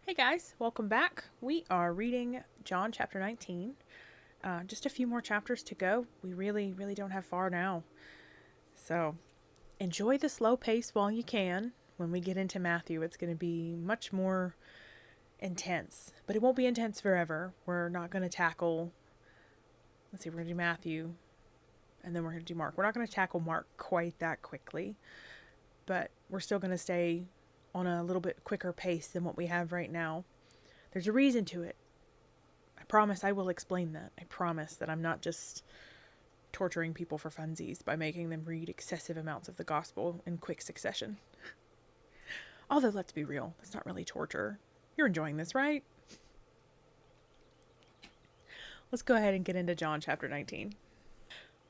Hey guys, welcome back. We are reading John chapter 19. Just a few more chapters to go. We really don't have far now. So enjoy the slow pace while you can. When we get into Matthew, it's going to be much more intense, but it won't be intense forever. We're not going to tackle, we're going to do Matthew and then we're going to do Mark. We're not going to tackle Mark quite that quickly, but we're still going to stay on a little bit quicker pace than what we have right now. There's a reason to it. I promise I will explain that. I promise that I'm not just torturing people for funsies by making them read excessive amounts of the gospel in quick succession. Although, let's be real, it's not really torture. You're enjoying this, right? Let's go ahead and get into John chapter 19.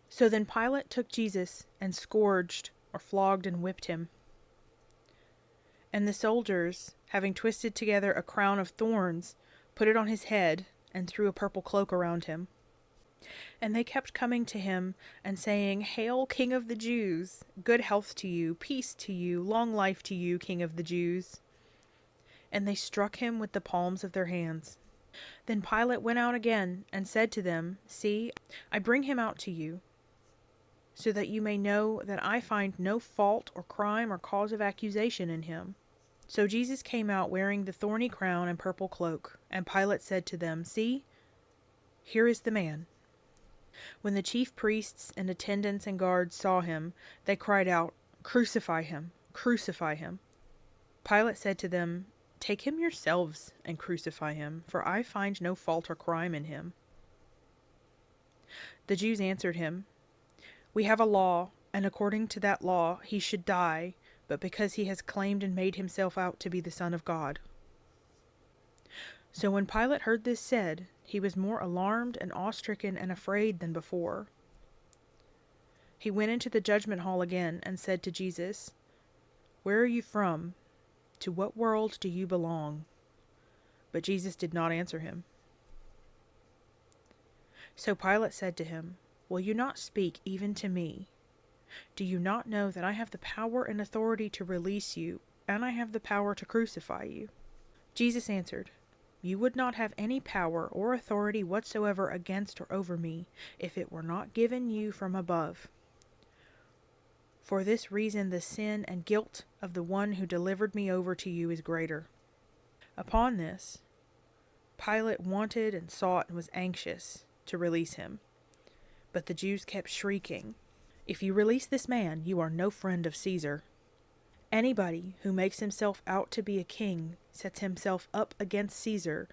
So then Pilate took Jesus and scourged or flogged and whipped him. And the soldiers, having twisted together a crown of thorns, put it on his head and threw a purple cloak around him. And they kept coming to him and saying, "Hail, King of the Jews! Good health to you, peace to you, long life to you, King of the Jews!" And they struck him with the palms of their hands. Then Pilate went out again and said to them, "See, I bring him out to you, so that you may know that I find no fault or crime or cause of accusation in him." So Jesus came out wearing the thorny crown and purple cloak, and Pilate said to them, "See, here is the man." When the chief priests and attendants and guards saw him, they cried out, "Crucify him! Crucify him!" Pilate said to them, "Take him yourselves and crucify him, for I find no fault or crime in him." The Jews answered him, "We have a law, and according to that law he should die, but because he has claimed and made himself out to be the Son of God." So when Pilate heard this said, he was more alarmed and awe-stricken and afraid than before. He went into the judgment hall again and said to Jesus, "Where are you from? To what world do you belong?" But Jesus did not answer him. So Pilate said to him, "Will you not speak even to me? Do you not know that I have the power and authority to release you, and I have the power to crucify you?" Jesus answered, "You would not have any power or authority whatsoever against or over me, if it were not given you from above. For this reason the sin and guilt of the one who delivered me over to you is greater." Upon this, Pilate wanted and sought and was anxious to release him. But the Jews kept shrieking, "If you release this man, you are no friend of Caesar. Anybody who makes himself out to be a king, sets himself up against Caesar,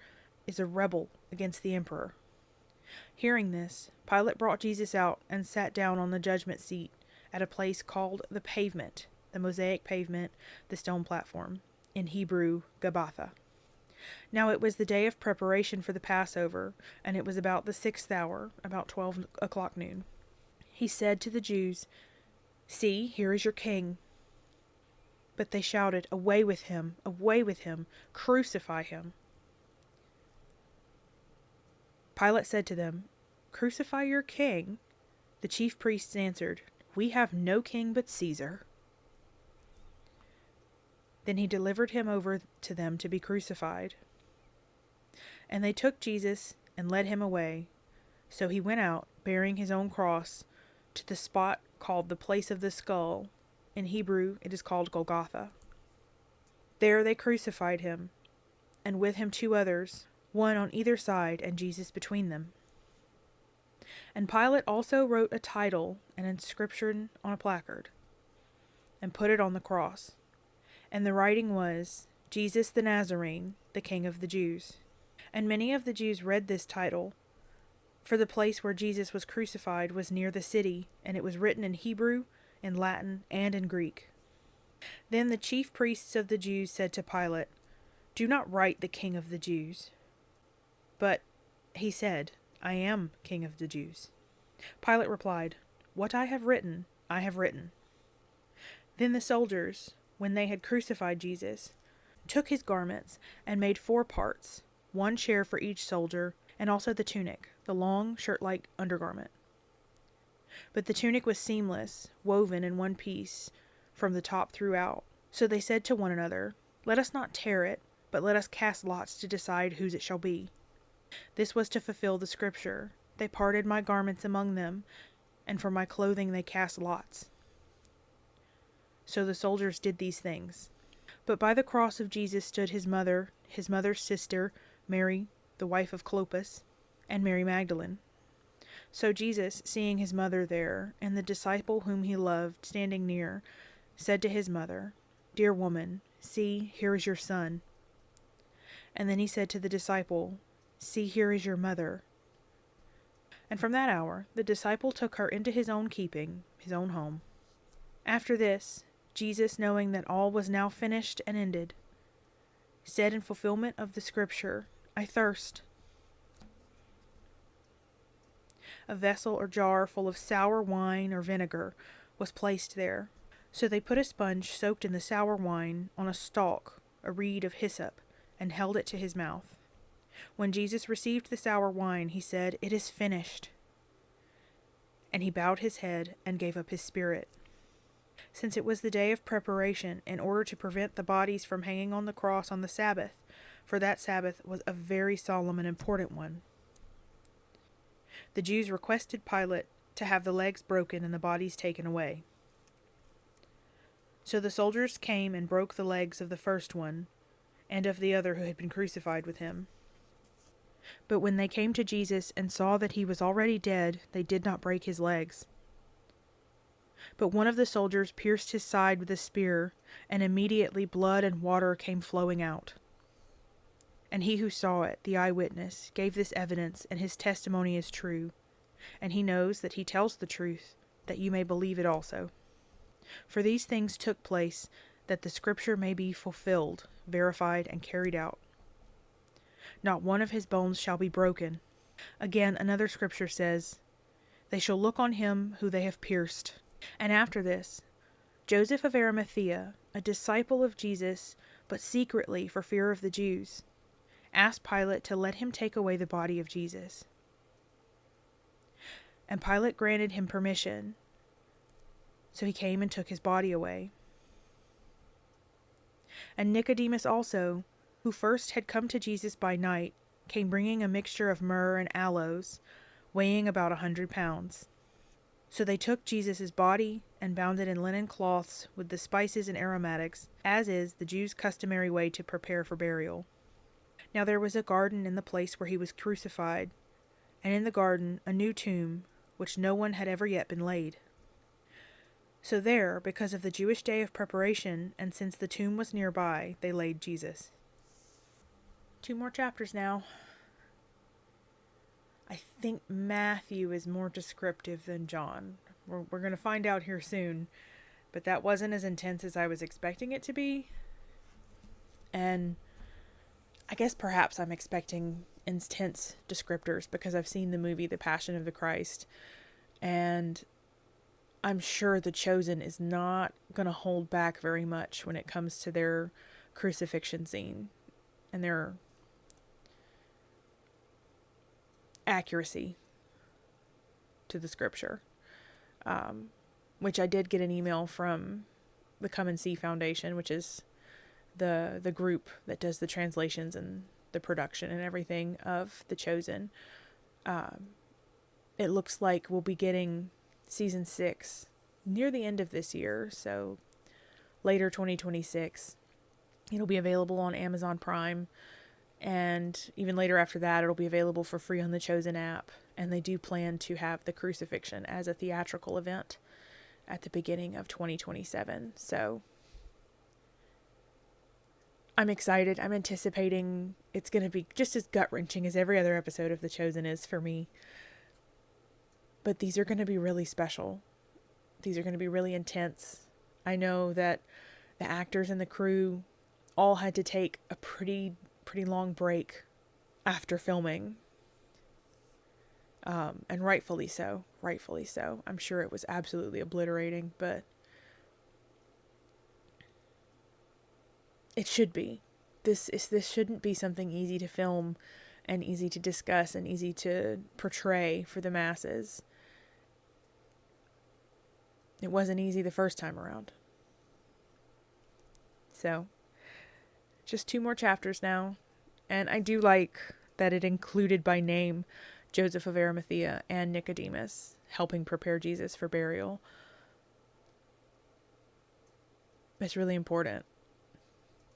is a rebel against the emperor." Hearing this, Pilate brought Jesus out and sat down on the judgment seat at a place called the Pavement, the Mosaic pavement, the stone platform, in Hebrew, Gabbatha. Now it was the day of preparation for the Passover, and it was about the 6th hour, about 12 o'clock noon. He said to the Jews, "See, here is your king." But they shouted, "Away with him! Away with him! Crucify him!" Pilate said to them, "Crucify your king?" The chief priests answered, "We have no king but Caesar." Then he delivered him over to them to be crucified. And they took Jesus and led him away. So he went out, bearing his own cross, to the spot called the Place of the Skull. In Hebrew it is called Golgotha. There they crucified him, and with him 2 others, one on either side, and Jesus between them. And Pilate also wrote a title, an inscription on a placard, and put it on the cross. And the writing was, "Jesus the Nazarene, the King of the Jews." And many of the Jews read this title, for the place where Jesus was crucified was near the city, and it was written in Hebrew, in Latin, and in Greek. Then the chief priests of the Jews said to Pilate, "Do not write the King of the Jews." But he said, "I am King of the Jews." Pilate replied, "What I have written, I have written." Then the soldiers, when they had crucified Jesus, took his garments and made 4 parts, 1 share for each soldier, and also the tunic, the long shirt-like undergarment. But the tunic was seamless, woven in one piece, from the top throughout. So they said to one another, "Let us not tear it, but let us cast lots to decide whose it shall be. This was to fulfill the scripture. They parted my garments among them, and for my clothing they cast lots. So the soldiers did these things. But by the cross of Jesus stood his mother's sister, Mary, the wife of Clopas, and Mary Magdalene. So Jesus, seeing his mother there, and the disciple whom he loved standing near, said to his mother, Dear woman, see, here is your son. And then he said to the disciple, See, here is your mother. And from that hour the disciple took her into his own keeping, his own home. After this, Jesus, knowing that all was now finished and ended, said in fulfillment of the scripture, I thirst. A vessel or jar full of sour wine or vinegar was placed there. So they put a sponge soaked in the sour wine on a stalk, a reed of hyssop, and held it to his mouth. When Jesus received the sour wine, he said, It is finished. And he bowed his head and gave up his spirit. Since it was the day of preparation, in order to prevent the bodies from hanging on the cross on the Sabbath, for that Sabbath was a very solemn and important one, the Jews requested Pilate to have the legs broken and the bodies taken away. So the soldiers came and broke the legs of the first one, and of the other who had been crucified with him. But when they came to Jesus and saw that he was already dead, they did not break his legs. But one of the soldiers pierced his side with a spear, and immediately blood and water came flowing out. And he who saw it, the eyewitness, gave this evidence, and his testimony is true. And he knows that he tells the truth, that you may believe it also. For these things took place, that the scripture may be fulfilled, verified, and carried out. Not one of his bones shall be broken. Again, another scripture says, They shall look on him who they have pierced. And after this, Joseph of Arimathea, a disciple of Jesus, but secretly for fear of the Jews, asked Pilate to let him take away the body of Jesus. And Pilate granted him permission, so he came and took his body away. And Nicodemus also, who first had come to Jesus by night, came bringing a mixture of myrrh and aloes, weighing about 100 pounds. So they took Jesus' body and bound it in linen cloths with the spices and aromatics, as is the Jews' customary way to prepare for burial. Now there was a garden in the place where he was crucified, and in the garden a new tomb, which no one had ever yet been laid. So there, because of the Jewish day of preparation, and since the tomb was nearby, they laid Jesus. 2 more chapters now. I think Matthew is more descriptive than John. We're going to find out here soon, but that wasn't as intense as I was expecting it to be. And I guess perhaps I'm expecting intense descriptors because I've seen the movie The Passion of the Christ, and I'm sure The Chosen is not going to hold back very much when it comes to their crucifixion scene and their accuracy to the scripture, which I did get an email from the Come and See Foundation, which is the group that does the translations and the production and everything of The Chosen. It looks like we'll be getting season 6 near the end of this year, so later 2026. It'll be available on Amazon Prime, and even later after that, it'll be available for free on the Chosen app. And they do plan to have the crucifixion as a theatrical event at the beginning of 2027. So I'm excited. I'm anticipating it's going to be just as gut-wrenching as every other episode of The Chosen is for me. But these are going to be really special. These are going to be really intense. I know that the actors and the crew all had to take a pretty long break after filming. And rightfully so. I'm sure it was absolutely obliterating, but it should be. This shouldn't be something easy to film and easy to discuss and easy to portray for the masses. It wasn't easy the first time around. So just 2 more chapters now. And I do like that it included by name Joseph of Arimathea and Nicodemus, helping prepare Jesus for burial. It's really important.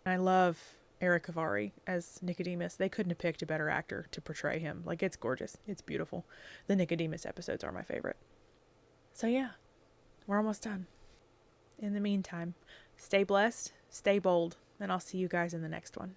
I love Eric Avari as Nicodemus. They couldn't have picked a better actor to portray him. Like, it's gorgeous. It's beautiful. The Nicodemus episodes are my favorite. So yeah, we're almost done. In the meantime, stay blessed, stay bold, and I'll see you guys in the next one.